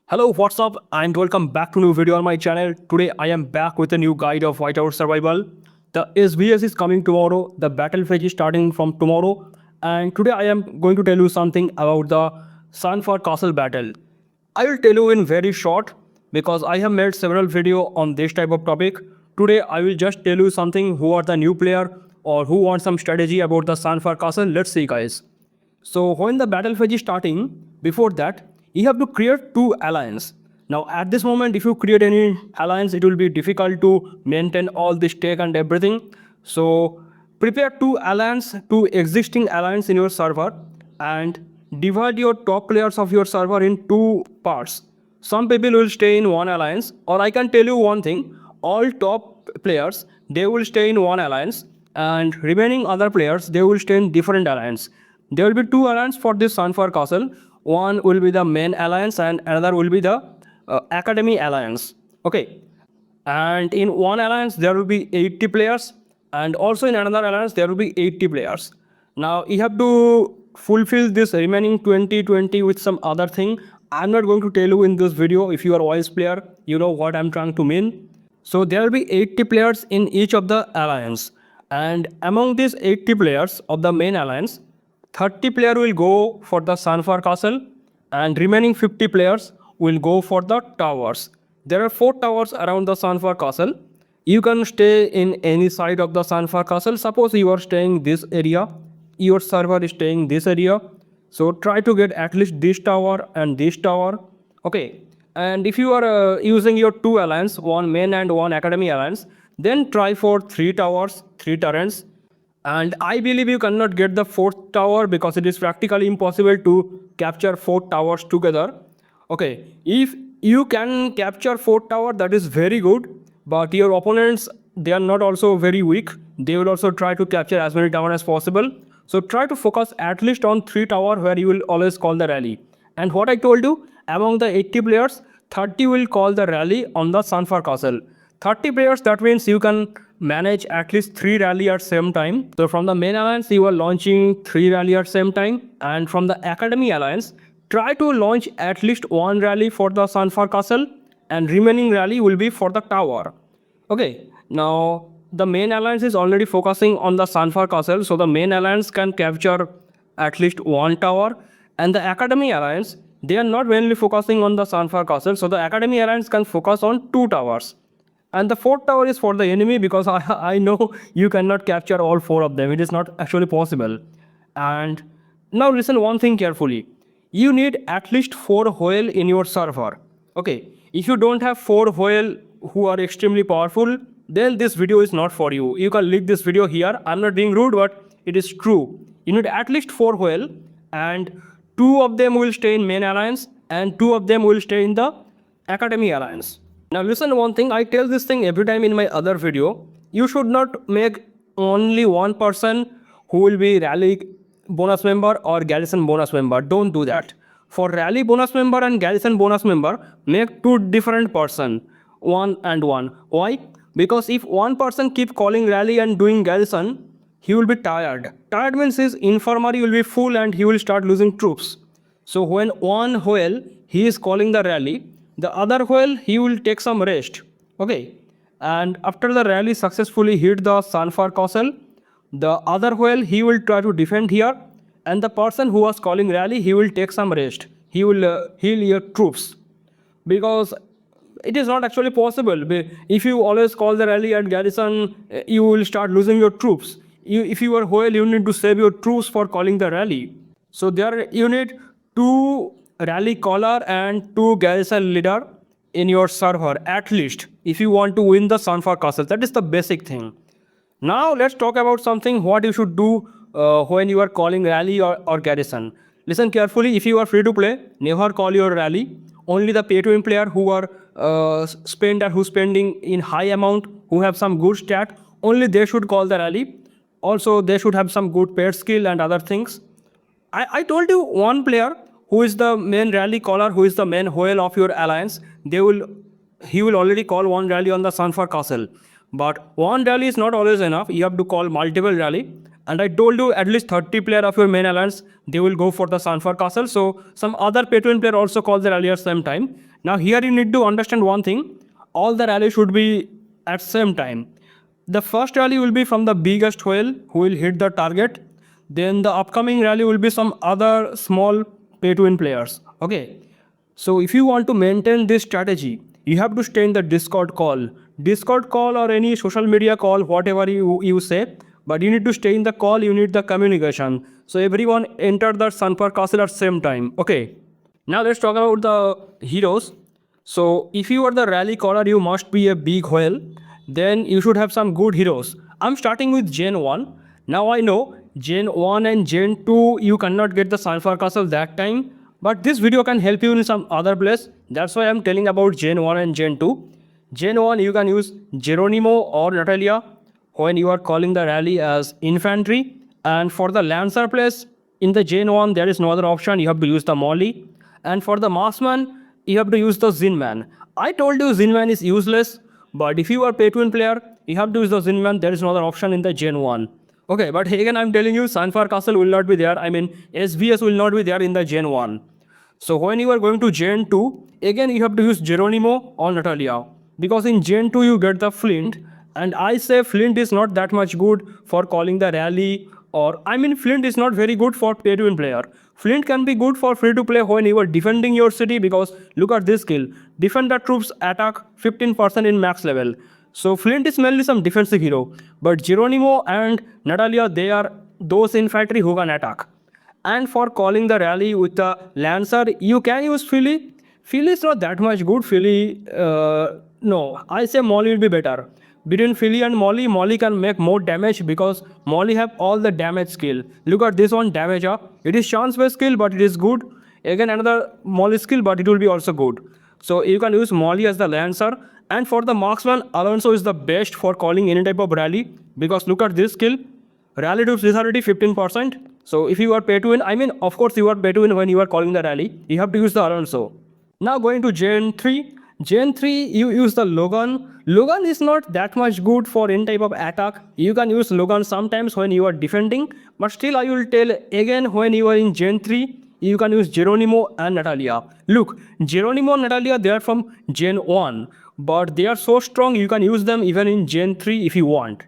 Hello, what's up, and welcome back to a new video on my channel. Today I am back with a new guide of Whiteout Survival. The SVS is coming tomorrow, the battle phase is starting from tomorrow, and today I am going to tell you something about the Sunfire Castle battle. I will tell you in very short because I have made several videos on this type of topic. Today I will just tell you something who are the new player or who want some strategy about the Sunfire Castle. Let's see guys. So when the battle phase is starting, before that, you have to create two alliance. Now at this moment, if you create any alliance, it will be difficult to maintain all this tech and everything. So prepare two alliance, two existing alliance in your server and divide your top players of your server in two parts. Some people will stay in one alliance, or I can tell you one thing, all top players, they will stay in one alliance and remaining other players, they will stay in different alliance. There will be two alliances for this Sunfire Castle. One will be the main alliance and another will be the Academy alliance. Okay. And in one alliance, there will be 80 players. And also in another alliance, there will be 80 players. Now, you have to fulfill this remaining 20-20 with some other thing. I'm not going to tell you in this video. If you are a wise player, you know what I'm trying to mean. So there will be 80 players in each of the alliance. And among these 80 players of the main alliance, 30 players will go for the Sunfire Castle and remaining 50 players will go for the towers. There are 4 towers around the Sunfire Castle. You can stay in any side of the Sunfire Castle. Suppose you are staying this area, your server is staying this area. So try to get at least this tower and this tower. Okay. And if you are using your two alliance, one main and one academy alliance, then try for 3 towers, 3 turrets. And I believe you cannot get the 4th tower because it is practically impossible to capture 4 towers together. Okay, if you can capture 4th tower, that is very good. But your opponents, they are not also very weak. They will also try to capture as many towers as possible. So try to focus at least on 3 towers where you will always call the rally. And what I told you, among the 80 players, 30 will call the rally on the Sunfire Castle. 30 players, that means you can manage at least 3 rally at same time. So from the main alliance, you are launching 3 rally at same time. And from the academy alliance, try to launch at least 1 rally for the Sunfire Castle and remaining rally will be for the tower. Okay, now the main alliance is already focusing on the Sunfire Castle. So the main alliance can capture at least 1 tower. And the academy alliance, they are not mainly focusing on the Sunfire Castle. So the academy alliance can focus on 2 towers. And the 4th tower is for the enemy because I know you cannot capture all 4 of them. It is not actually possible. And now listen one thing carefully. You need at least 4 whale in your server. Okay, if you don't have 4 whale who are extremely powerful, then this video is not for you. You can leave this video here. I'm not being rude, but it is true. You need at least 4 whale and 2 of them will stay in main alliance and 2 of them will stay in the academy alliance. Now listen one thing, I tell this thing every time in my other video. You should not make only one person who will be rally bonus member or garrison bonus member. Don't do that. For rally bonus member and garrison bonus member, make 2 different person, 1 and 1. Why? Because if one person keep calling rally and doing garrison, he will be tired. Tired means his infirmary will be full and he will start losing troops. So when one whale, he is calling the rally, the other whale, he will take some rest. Okay. And after the rally successfully hit the Sunfire Castle, the other whale, he will try to defend here. And the person who was calling rally, he will take some rest. He will heal your troops. Because it is not actually possible. If you always call the rally at garrison, you will start losing your troops. If you are whale, you need to save your troops for calling the rally. So there you need 2 rally caller and 2 garrison leader in your server at least if you want to win the Sunfire Castle. That is the basic thing. Now let's talk about something what you should do when you are calling rally or garrison. Listen carefully. If you are free to play, never call your rally. Only the pay to win player who are who's spending in high amount, who have some good stat, only they should call the rally. Also they should have some good pair skill and other things. I told you one player who is the main rally caller, who is the main whale of your alliance, he will already call 1 rally on the Sunfire Castle. But 1 rally is not always enough. You have to call multiple rally. And I told you at least 30 player of your main alliance, they will go for the Sunfire Castle. So some other pay to win player also call the rally at the same time. Now here you need to understand one thing. All the rally should be at same time. The first rally will be from the biggest whale who will hit the target. Then the upcoming rally will be some other small pay to win players. Okay. So if you want to maintain this strategy, you have to stay in the Discord call. Discord call or any social media call, whatever you say, but you need to stay in the call, you need the communication. So everyone enter the Sunfire castle at same time. Okay. Now let's talk about the heroes. So if you are the rally caller, you must be a big whale. Then you should have some good heroes. I'm starting with Gen 1. Now I know Gen 1 and Gen 2 you cannot get the Sunfire castle that time. But this video can help you in some other place. That's why I'm telling about Gen 1 and Gen 2. Gen 1 you can use Geronimo or Natalia when you are calling the rally as infantry. And for the Lancer place, in the Gen 1 there is no other option. You have to use the Molly. And for the Marksman, you have to use the Zinman. I told you Zinman is useless. But if you are pay to win player, you have to use the Zinman. There is no other option in the Gen 1. Okay, but again I'm telling you Sunfire castle will not be there. I mean SVS will not be there in the Gen 1. So when you are going to Gen 2, again you have to use Geronimo or Natalia. Because in Gen 2 you get the Flint. And I say Flint is not that much good for calling the rally. Or I mean Flint is not very good for pay to win player. Flint can be good for free to play when you are defending your city, because look at this skill. Defend the troops attack 15% in max level. So Flint is mainly some defensive hero. But Geronimo and Natalia, they are those infantry who can attack. And for calling the rally with the Lancer, you can use Philly. Philly is not that much good. Philly, no, I say Molly will be better. Between Philly and Molly, Molly can make more damage because Molly have all the damage skill. Look at this one, damage up. It is chance based skill, but it is good. Again another Molly skill, but it will be also good. So you can use Molly as the Lancer. And for the Marksman, Alonso is the best for calling any type of rally, because look at this skill. Rally troops lethality 15%. So if you are pay to win, I mean of course you are pay to win when you are calling the rally. You have to use the Alonso. Now going to Gen 3. Gen 3 you use the Logan. Logan is not that much good for any type of attack. You can use Logan sometimes when you are defending. But still I will tell again, when you are in Gen 3, you can use Geronimo and Natalia. Look, Geronimo and Natalia, they are from Gen 1. But they are so strong you can use them even in Gen 3 if you want.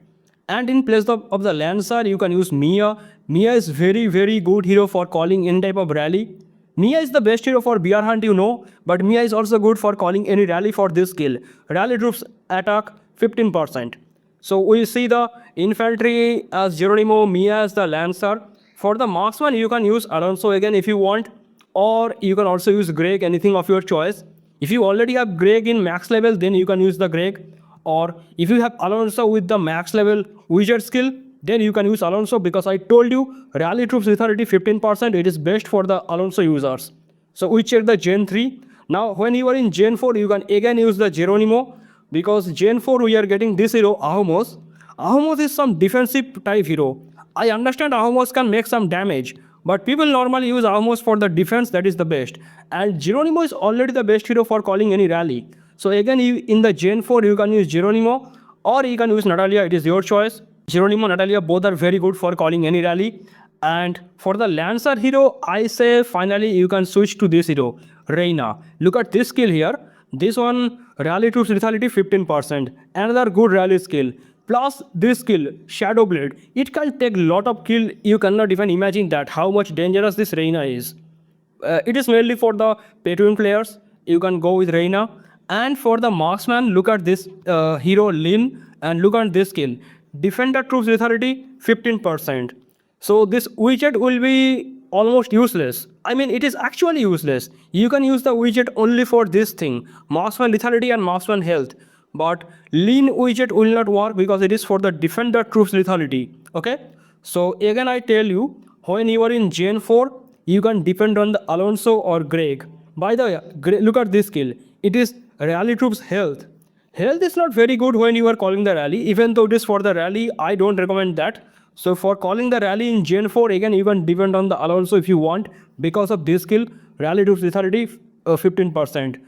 And in place of the Lancer, you can use Mia. Mia is very good hero for calling any type of rally. Mia is the best hero for BR Hunt, you know, but Mia is also good for calling any rally for this skill. Rally troops attack 15%. So we see the infantry as Geronimo, Mia as the Lancer. For the Marksman, you can use Alonso again if you want, or you can also use Greg, anything of your choice. If you already have Greg in max level, then you can use the Greg. Or if you have Alonso with the max level wizard skill, then you can use Alonso, because I told you rally troops lethality 15%, it is best for the Alonso users. So we check the Gen 3. Now when you are in Gen 4, you can again use the Geronimo, because Gen 4 we are getting this hero Ahomos. Ahomos is some defensive type hero. I understand Ahomos can make some damage, but people normally use Ahomos for the defense, that is the best. And Geronimo is already the best hero for calling any rally. So again in the Gen 4 you can use Geronimo, or you can use Natalia, it is your choice. Geronimo and Natalia both are very good for calling any rally. And for the Lancer hero, I say finally you can switch to this hero, Reina. Look at this skill here. This one, rally troops lethality 15%. Another good rally skill. Plus this skill, Shadow Blade. It can take lot of kill. You cannot even imagine that how much dangerous this Reina is. It is mainly for the pay to win players. You can go with Reina. And for the Marksman, look at this hero Lin, and look at this skill. Defender troops lethality 15%. So this widget will be almost useless. I mean it is actually useless. You can use the widget only for this thing, Marksman lethality and Marksman health. But lean widget will not work because it is for the defender troops lethality. Okay. So again I tell you, when you are in Gen 4, you can depend on the Alonso or Greg. By the way, look at this skill. It is rally troops health. Health is not very good when you are calling the rally. Even though it is for the rally, I don't recommend that. So for calling the rally in Gen 4, again you can depend on the Alonso if you want. Because of this skill, rally troops lethality 15%.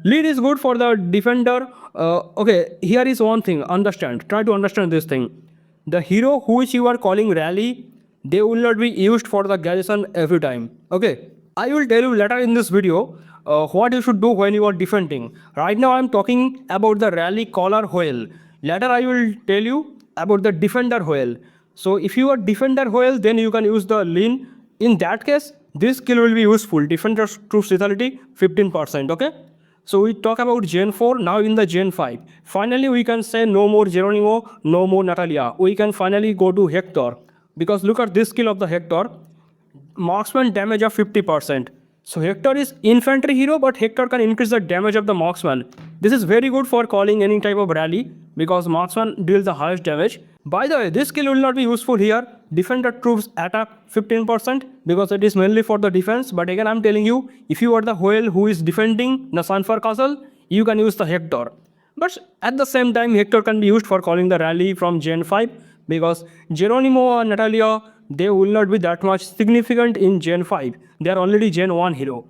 Lead is good for the defender. Okay, here is one thing. Try to understand this thing. The hero which you are calling rally, they will not be used for the garrison every time. Okay, I will tell you later in this video what you should do when you are defending. Right now I'm talking about the rally caller whale. Later I will tell you about the defender whale. So if you are defender whale, then you can use the lean. In that case, this skill will be useful. Defender troops lethality 15%. Okay. So we talk about Gen 4, now in the Gen 5. Finally, we can say no more Geronimo, no more Natalia. We can finally go to Hector. Because look at this skill of the Hector. Marksman damage of 50%. So Hector is infantry hero, but Hector can increase the damage of the marksman. This is very good for calling any type of rally because marksman deals the highest damage. By the way, this skill will not be useful here. Defender troops attack 15% because it is mainly for the defense. But again, I'm telling you, if you are the whale who is defending the Sunfire castle, you can use the Hector. But at the same time, Hector can be used for calling the rally from Gen 5 because Geronimo and Natalia, they will not be that much significant in Gen 5. They are already Gen 1 hero.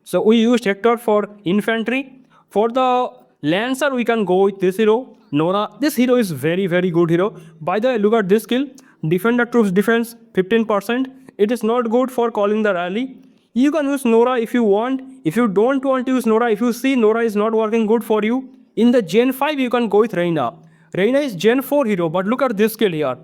So we used Hector for infantry. For the Lancer, we can go with this hero, Nora. This hero is very good hero. By the way, look at this skill. Defender troops defense 15%. It is not good for calling the rally. You can use Nora if you want. If you don't want to use Nora, if you see Nora is not working good for you, in the Gen 5, you can go with Reina. Reina is Gen 4 hero, but look at this skill here.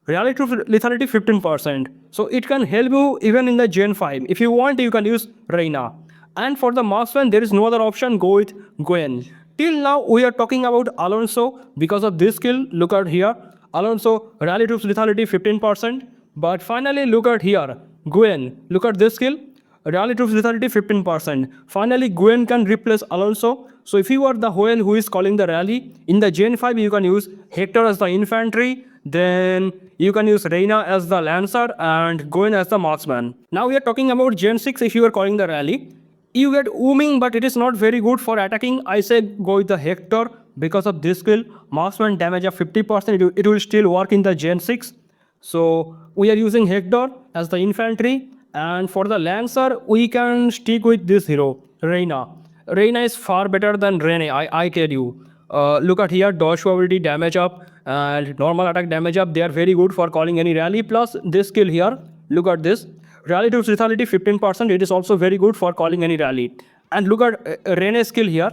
Rally troops lethality 15%. So it can help you even in the Gen 5. If you want, you can use Reina. And for the marksman, there is no other option, go with Gwen. Till now, we are talking about Alonso because of this skill. Look at here. Alonso, rally troops lethality 15%. But finally, look at here. Gwen, look at this skill. Rally troops lethality 15%. Finally, Gwen can replace Alonso. So if you are the whale who is calling the rally, in the Gen 5, you can use Hector as the infantry. Then you can use Reina as the Lancer and Gwen as the marksman. Now we are talking about Gen 6 if you are calling the rally. You get Ooming, but it is not very good for attacking. I say go with the Hector because of this skill. Marksman damage of 50%. It will still work in the Gen 6. So we are using Hector as the infantry. And for the Lancer, we can stick with this hero, Reina. Reina is far better than Rene, I tell you. Look at here, dodge probability, damage up, and normal attack damage up. They are very good for calling any rally. Plus this skill here, look at this. Rally troops lethality 15%. It is also very good for calling any rally. And look at Rene's skill here.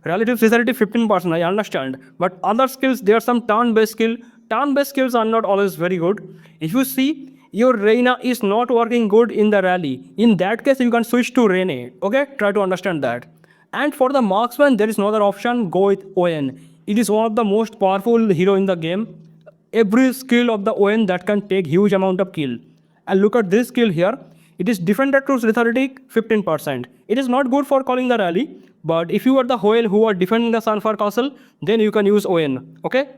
Rally troops lethality 15%. I understand. But other skills, there are some turn-based skill. Turn-based skills are not always very good. If you see, your Reina is not working good in the rally. In that case, you can switch to Rene. Okay? Try to understand that. And for the marksman, there is no other option. Go with Owen. It is one of the most powerful hero in the game. Every skill of the Owen that can take huge amount of kill. And look at this skill here. It is defender troops lethality 15%. It is not good for calling the rally. But if you are the whale who are defending the Sunfire castle, then you can use Owen. Okay?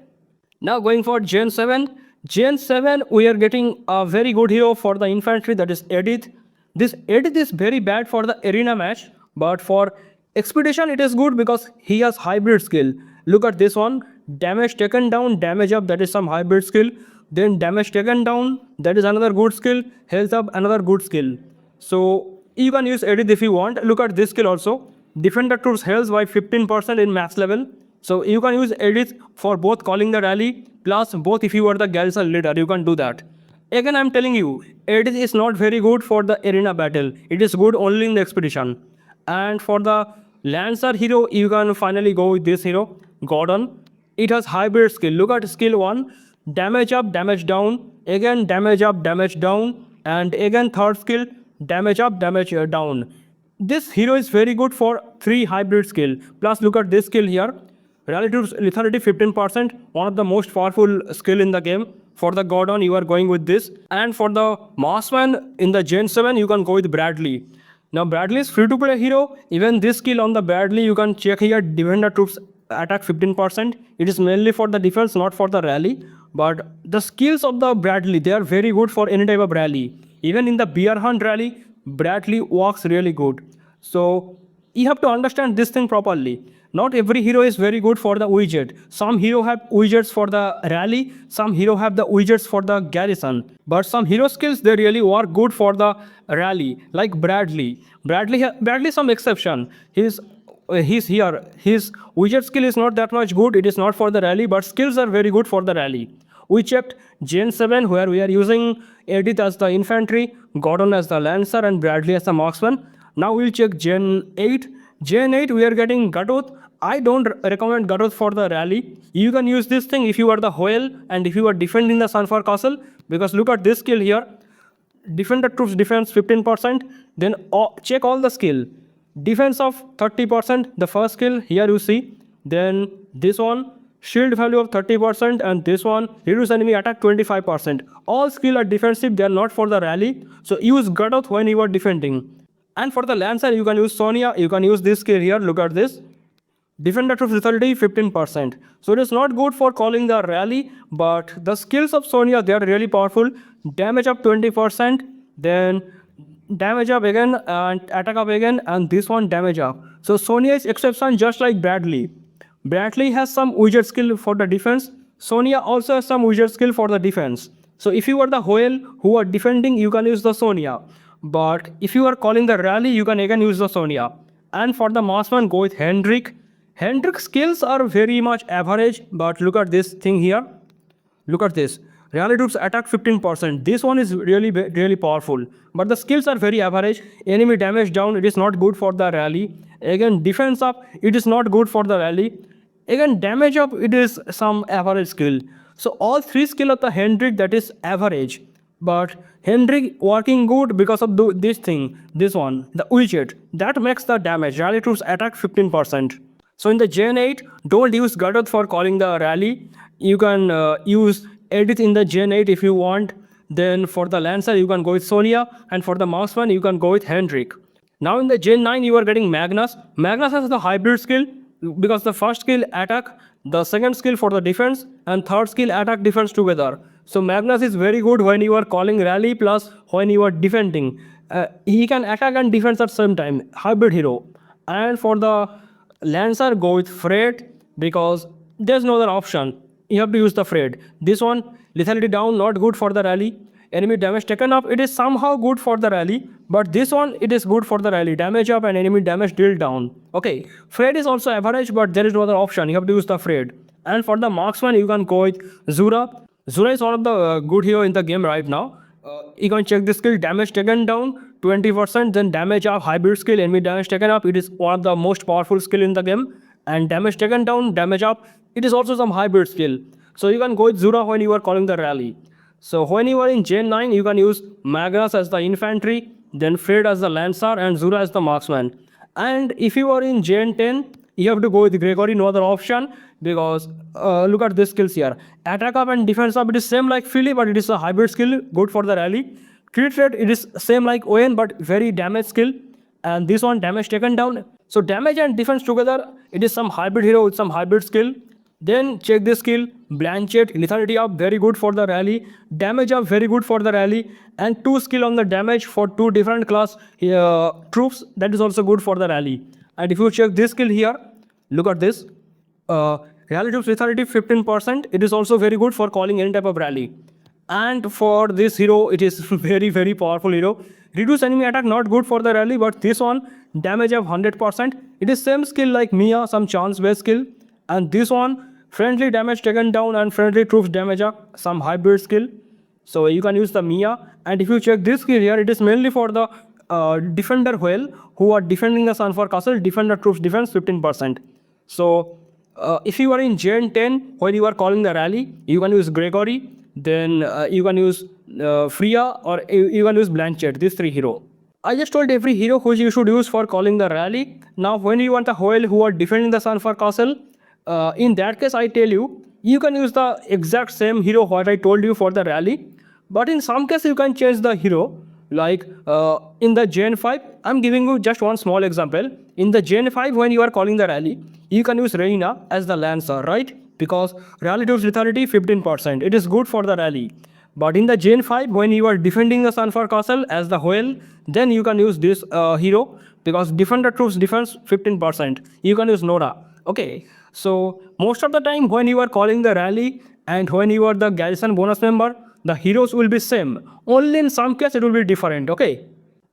Now going for Gen 7. Gen 7, we are getting a very good hero for the infantry, that is Edith. This Edith is very bad for the arena match, but for expedition it is good because he has hybrid skill. Look at this one. Damage taken down, damage up, that is some hybrid skill. Then damage taken down, that is another good skill. Health up, another good skill. So you can use Edith if you want. Look at this skill also. Defender troops health by 15% in max level. So you can use Edith for both calling the rally, plus both if you are the glacial leader, you can do that. Again, I'm telling you, Edith is not very good for the arena battle. It is good only in the expedition. And for the Lancer hero, you can finally go with this hero, Gordon. It has hybrid skill. Look at skill 1. Damage up, damage down. Again, damage up, damage down. And again, third skill, damage up, damage down. This hero is very good for 3 hybrid skill. Plus, look at this skill here. Rally troops lethality 15%. One of the most powerful skill in the game. For the Gordon, you are going with this. And for the marksman in the Gen 7, you can go with Bradley. Now Bradley is free to play hero. Even this skill on the Bradley, you can check here, defender troops attack 15%. It is mainly for the defense, not for the rally. But the skills of the Bradley, they are very good for any type of rally. Even in the bear hunt rally, Bradley works really good. So you have to understand this thing properly. Not every hero is very good for the widget. Some hero have widgets for the rally, some hero have the widgets for the garrison. But some hero skills, they really work good for the rally, like Bradley. Bradley some exception. He's here. His widget skill is not that much good. It is not for the rally, but skills are very good for the rally. We checked Gen 7 where we are using Edith as the infantry, Gordon as the lancer and Bradley as the marksman. Now we'll check Gen 8. Gen 8 we are getting Gatot. I don't recommend Gatot for the rally. You can use this thing if you are the whale and if you are defending the Sunfire Castle, because look at this skill here. Defend the troops defense 15%. Then check all the skill. Defense of 30%, the first skill here you see. Then this one, shield value of 30%, and this one, reduce enemy attack 25%. All skill are defensive, they are not for the rally. So use Gatot when you are defending. And for the Lancer, you can use Sonia. You can use this skill here. Look at this. Defend the troops lethality 15%. So it is not good for calling the rally, but the skills of Sonia, they are really powerful. Damage up 20%, then damage up again and attack up again, and this one damage up. So Sonia is exception just like Bradley. Bradley has some wizard skill for the defense. Sonia also has some wizard skill for the defense. So if you are the whale who are defending, you can use the Sonia. But if you are calling the rally, you can again use the Sonia. And for the marksman, go with Hendrik. Hendrik's skills are very much average, but look at this thing here. Look at this. Rally troops attack 15%. This one is really powerful. But the skills are very average. Enemy damage down, it is not good for the rally. Again, defense up, it is not good for the rally. Again, damage up, it is some average skill. So all three skill of the Hendrik, that is average. But Hendrik working good because of this thing, this one, the widget. That makes the damage. Rally troops attack 15%. So in the Gen 8, don't use Gatot for calling the rally. You can use Edith in the Gen 8 if you want. Then for the Lancer, you can go with Sonia. And for the marksman, you can go with Hendrik. Now in the Gen 9, you are getting Magnus. Magnus has the hybrid skill because the first skill attack, the second skill for the defense, and third skill attack defense together. So Magnus is very good when you are calling rally plus when you are defending. He can attack and defense at the same time. Hybrid hero. And for the Lancer, go with Fred because there's no other option. You have to use the Fred. This one, lethality down, not good for the rally. Enemy damage taken up, it is somehow good for the rally. But this one, it is good for the rally. Damage up and enemy damage dealt down. Okay, Fred is also average, but there is no other option. You have to use the Fred. And for the marksman, you can go with Zura. Zura is one of the good hero in the game right now. You can check the skill, damage taken down 20%, then damage up, hybrid skill, enemy damage taken up. It is one of the most powerful skill in the game. And damage taken down, damage up, it is also some hybrid skill. So you can go with Zura when you are calling the rally. So when you are in Gen 9, you can use Magnus as the infantry, then Fred as the Lancer, and Zura as the marksman. And if you are in Gen 10, you have to go with Gregory, no other option, because look at these skills here. Attack up and defense up, it is same like Philly, but it is a hybrid skill, good for the rally. Crit rate, it is same like Owen, but very damage skill. And this one, damage taken down. So damage and defense together, it is some hybrid hero with some hybrid skill. Then check this skill, Blanchett, lethality up, very good for the rally. Damage up, very good for the rally. And 2 skill on the damage for 2 different class troops, that is also good for the rally. And if you check this skill here, look at this. Rally troops lethality 15%, it is also very good for calling any type of rally. And for this hero, it is very powerful hero. Reduce enemy attack, not good for the rally, but this one, damage of 100%. It is same skill like Mia, some chance based skill. And this one, friendly damage taken down and friendly troops damage up, some hybrid skill. So you can use the Mia. And if you check this skill here, it is mainly for the defender whale who are defending the Sunfire Castle, defender troops defense 15%. So if you are in Gen 10, when you are calling the rally, you can use Gregory, then you can use Freya, or you can use Blanchett, these 3 heroes. I just told every hero which you should use for calling the rally. Now when you want the whale who are defending the Sunfire Castle, in that case I tell you, you can use the exact same hero what I told you for the rally. But in some case you can change the hero. Like in the Gen 5, I'm giving you just one small example. In the Gen 5, when you are calling the rally, you can use Reina as the Lancer, right? Because rally troops lethality 15%. It is good for the rally. But in the Gen 5, when you are defending the Sunfire Castle as the whale, then you can use this hero, because defender troops defense 15%. You can use Nora. Okay. So most of the time when you are calling the rally and when you are the garrison bonus member, the heroes will be same. Only in some case it will be different. Okay.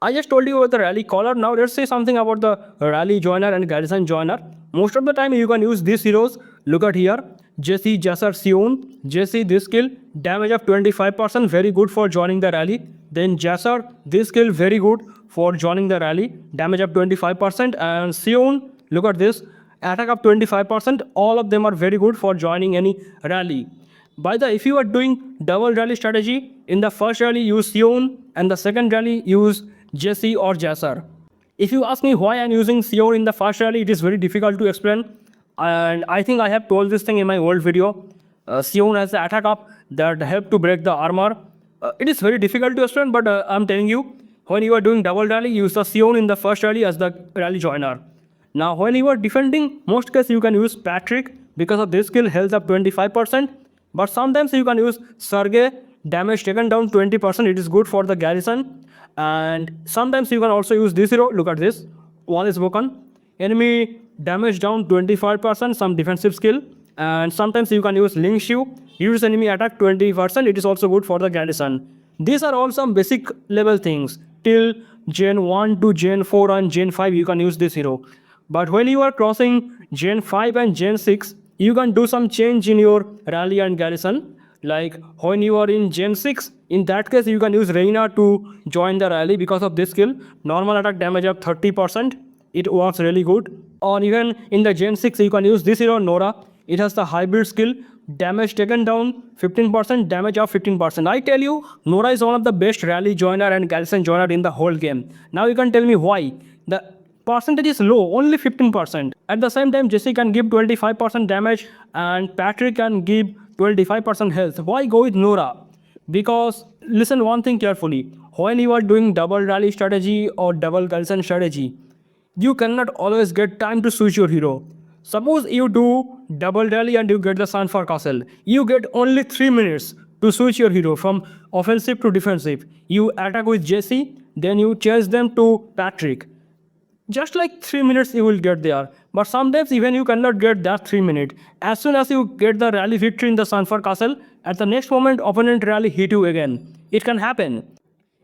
I just told you about the rally caller. Now let's say something about the rally joiner and garrison joiner. Most of the time you can use these heroes. Look at here. Jesse, Jasser, Sion. Jesse, this skill, damage of 25%, very good for joining the rally. Then Jasser, this skill, very good for joining the rally, damage up 25%, and Sion, look at this, attack up 25%. All of them are very good for joining any rally. If you are doing double rally strategy, in the first rally use Sion, and the second rally use Jesse or Jasser. If you ask me why I'm using Sion in the first rally, it is very difficult to explain, and I think I have told this thing in my old video. Sion has the attack up that help to break the armor. It is very difficult to explain, but I'm telling you, when you are doing double rally, use the Sion in the first rally as the rally joiner. Now, when you are defending, most cases you can use Patrick because of this skill, health up 25%. But sometimes you can use Sergey, damage taken down 20%. It is good for the garrison. And sometimes you can also use this hero. Look at this. Wall is broken. Enemy damage down 25%, some defensive skill. And sometimes you can use Ling Shu. Use enemy attack 20%. It is also good for the garrison. These are all some basic level things. Till Gen 1 to Gen 4 and Gen 5 you can use this hero. But when you are crossing Gen 5 and Gen 6, you can do some change in your rally and garrison. Like when you are in Gen 6, in that case you can use Reina to join the rally because of this skill. Normal attack damage up 30%. It works really good. Or even in the Gen 6 you can use this hero Nora. It has the hybrid skill. Damage taken down 15%, damage up 15%. I tell you, Nora is one of the best rally joiner and garrison joiner in the whole game. Now you can tell me why. The percentage is low, only 15%. At the same time, Jesse can give 25% damage and Patrick can give 25% health. Why go with Nora? Because listen one thing carefully. When you are doing double rally strategy or double garrison strategy, you cannot always get time to switch your hero. Suppose you do double rally and you get the Sunfire Castle. You get only 3 minutes to switch your hero from offensive to defensive. You attack with Jesse, then you change them to Patrick. Just like 3 minutes you will get there. But sometimes even you cannot get that 3 minutes. As soon as you get the rally victory in the Sunfire Castle, at the next moment opponent rally hit you again. It can happen.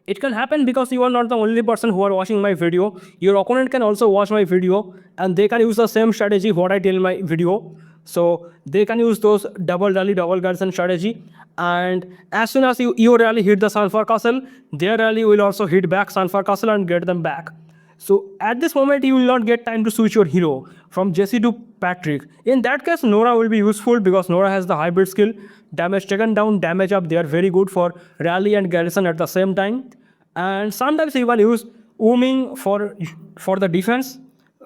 It can happen because you are not the only person who are watching my video. Your opponent can also watch my video and they can use the same strategy what I tell in my video. So they can use those double rally, double garrison strategy. And as soon as your rally hit the Sunfire Castle, their rally will also hit back Sunfire Castle and get them back. So at this moment you will not get time to switch your hero from Jesse to Patrick. In that case, Nora will be useful because Nora has the hybrid skill. Damage taken down, damage up, they are very good for rally and garrison at the same time. And sometimes you can use Ooming for the defense.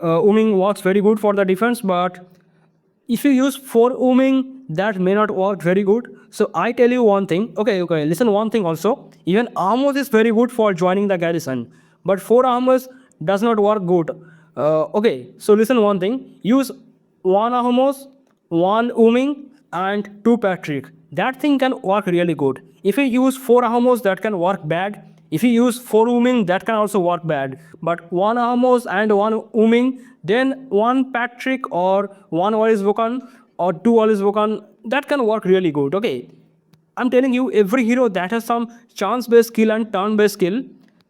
Ooming works very good for the defense, but if you use 4 Ooming, that may not work very good. So I tell you one thing. Okay, listen one thing also. Even Amos is very good for joining the garrison. But 4 Amos does not work good. So listen one thing. Use 1 Amos, 1 Ooming, and 2 Patrick. That thing can work really good. If you use 4 Amos, that can work bad. If you use 4 Ooming, that can also work bad. But 1 Amos and 1 Ooming, then 1 Patrick or 1 Wallace Vulcan or 2 Wallace Vulcan, that can work really good. Okay, I'm telling you, every hero that has some chance-based skill and turn-based skill,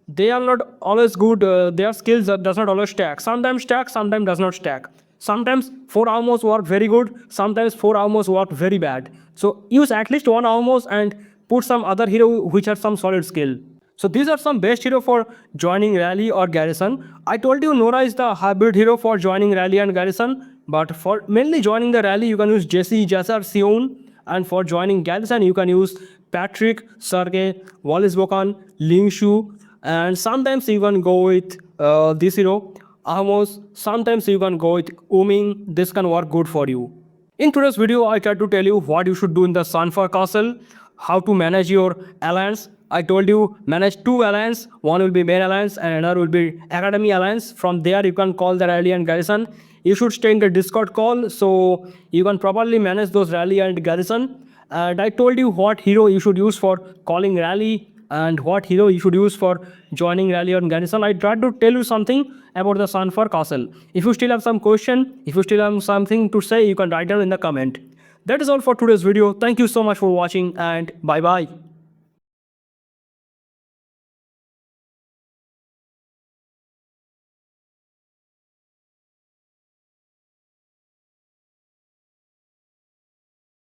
they are not always good. Their skills does not always stack. Sometimes does not stack. Sometimes 4 Amos work very good. Sometimes 4 Amos work very bad. So use at least 1 Amos and put some other hero which has some solid skill. So these are some best hero for joining rally or garrison. I told you Nora is the hybrid hero for joining rally and garrison. But for mainly joining the rally, you can use Jesse, Jasser, Sion. And for joining garrison, you can use Patrick, Sergey, Wallace Vulcan, Ling Shu. And sometimes you can go with this hero, Amos. Sometimes you can go with Ooming. This can work good for you. In today's video, I tried to tell you what you should do in the Sunfire Castle, how to manage your alliance. I told you manage 2 alliance. One will be main alliance and another will be academy alliance. From there you can call the rally and garrison. You should stay in the Discord call so you can properly manage those rally and garrison. And I told you what hero you should use for calling rally and what hero you should use for joining rally and garrison. I tried to tell you something about the Sunfire Castle. If you still have some question, if you still have something to say, you can write down in the comment. That is all for today's video. Thank you so much for watching and bye bye.